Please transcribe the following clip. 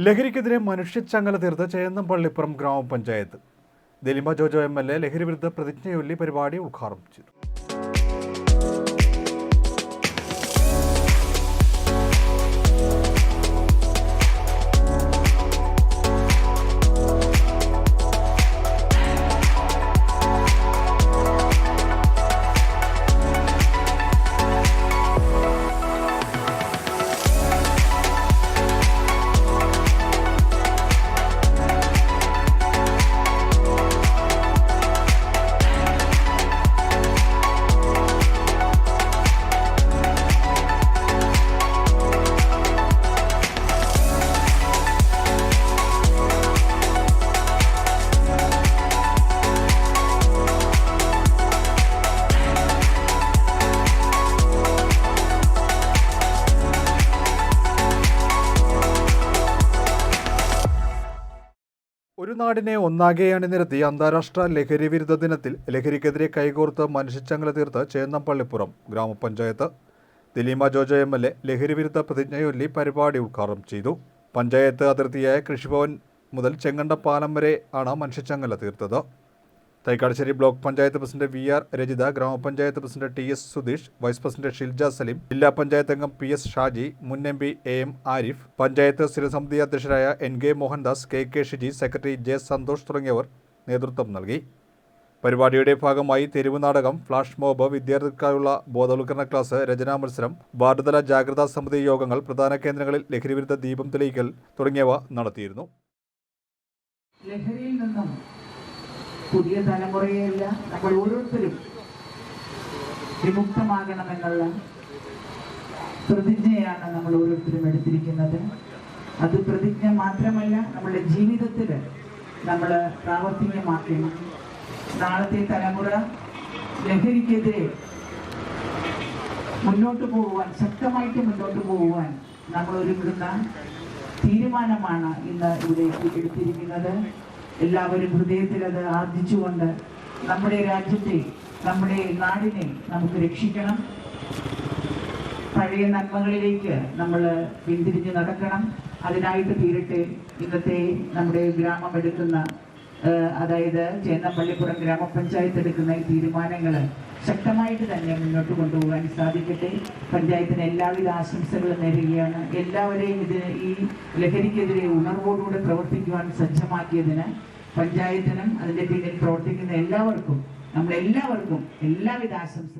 ലഹരിക്കെതിരെ മനുഷ്യച്ചങ്ങല തീർത്ത് ചേന്നം പള്ളിപ്പുറം ഗ്രാമപഞ്ചായത്ത്. ദലിമ ജോജോ MLA ലഹരി വിരുദ്ധ പ്രതിജ്ഞയൊല്ലി പരിപാടി ഉദ്ഘാടനം ചെയ്തു. ഒരു നാടിനെ ഒന്നാകെ അണിനിരത്തി അന്താരാഷ്ട്ര ലഹരി വിരുദ്ധ ദിനത്തിൽ ലഹരിക്കെതിരെ കൈകോർത്ത് മനുഷ്യച്ചങ്ങല തീർത്ത് ചേന്നം പള്ളിപ്പുറം ഗ്രാമപഞ്ചായത്ത്. ദലിമ ജോജോ MLA ലഹരി വിരുദ്ധ പ്രതിജ്ഞയൊല്ലി പരിപാടി ഉദ്ഘാടനം ചെയ്തു. പഞ്ചായത്ത് അതിർത്തിയായ കൃഷിഭവൻ മുതൽ ചെങ്ങണ്ടപ്പാലം വരെ ആണ് മനുഷ്യച്ചങ്ങല തീർത്തത്. Thaikkattussery block panchayat president VR Rajitha, grama panchayat president TS Sudheesh, vice president Shilja Salim, ജില്ലാ പഞ്ചായത്ത് അംഗം PS ഷാജി, മുൻ MP AM ആരിഫ്, പഞ്ചായത്ത് സ്ഥിരസമിതി അധ്യക്ഷരായ NK Mohandas, KK Shiji, secretary J Santhosh തുടങ്ങിയവർ നേതൃത്വം നൽകി. പരിപാടിയുടെ ഭാഗമായി തെരുവ് നാടകം, ഫ്ലാഷ് മോബ്, വിദ്യാർത്ഥികൾക്കായുള്ള ബോധവൽക്കരണ ക്ലാസ്, രചനാ മത്സരം, വാർഡുതല ജാഗ്രതാ സമിതി യോഗങ്ങൾ, പ്രധാന കേന്ദ്രങ്ങളിൽ ലഹരിവിരുദ്ധ ദീപം തെളിയിക്കൽ തുടങ്ങിയവ നടത്തിയിരുന്നു. പുതിയ തലമുറയെയല്ല, നമ്മൾ ഓരോരുത്തരും വിമുക്തമാകണമെന്നുള്ള പ്രതിജ്ഞയാണ് നമ്മൾ ഓരോരുത്തരും എടുത്തിരിക്കുന്നത്. അത് പ്രതിജ്ഞ മാത്രമല്ല, നമ്മുടെ ജീവിതത്തിൽ നമ്മൾ പ്രാവർത്തികമാക്കണം. നാളത്തെ തലമുറ ലഹരിക്കെതിരെ മുന്നോട്ട് പോകുവാൻ, ശക്തമായിട്ട് മുന്നോട്ട് പോകുവാൻ നമ്മൾ ഒരുക്കുന്ന തീരുമാനമാണ് ഇന്ന് ഇവിടെ എടുത്തിരിക്കുന്നത്. എല്ലാവരും ഹൃദയത്തിൽ അത് ആർജിച്ചുകൊണ്ട് നമ്മുടെ രാജ്യത്തെ, നമ്മുടെ നാടിനെ നമുക്ക് രക്ഷിക്കണം. പഴയ നന്മകളിലേക്ക് നമ്മൾ പിന്തിരിഞ്ഞ് നടക്കണം. അതിനായിട്ട് തീരട്ടെ ഇന്നത്തെ നമ്മുടെ ഗ്രാമം എടുക്കുന്ന, അതായത് ചേന്നം പള്ളിപ്പുറം ഗ്രാമപഞ്ചായത്ത് എടുക്കുന്ന ഈ തീരുമാനങ്ങൾ ശക്തമായിട്ട് തന്നെ മുന്നോട്ട് കൊണ്ടുപോകാൻ സാധിക്കട്ടെ. പഞ്ചായത്തിന് എല്ലാവിധ ആശംസകളും നേരുകയാണ്. എല്ലാവരെയും ഈ ലഹരിക്കെതിരെ ഉണർവോടുകൂടെ പ്രവർത്തിക്കുവാൻ സജ്ജമാക്കിയതിന് പഞ്ചായത്തിനും അതിൻ്റെ പിന്നിൽ പ്രവർത്തിക്കുന്ന എല്ലാവർക്കും, നമ്മളെല്ലാവർക്കും എല്ലാവിധ ആശംസകളും.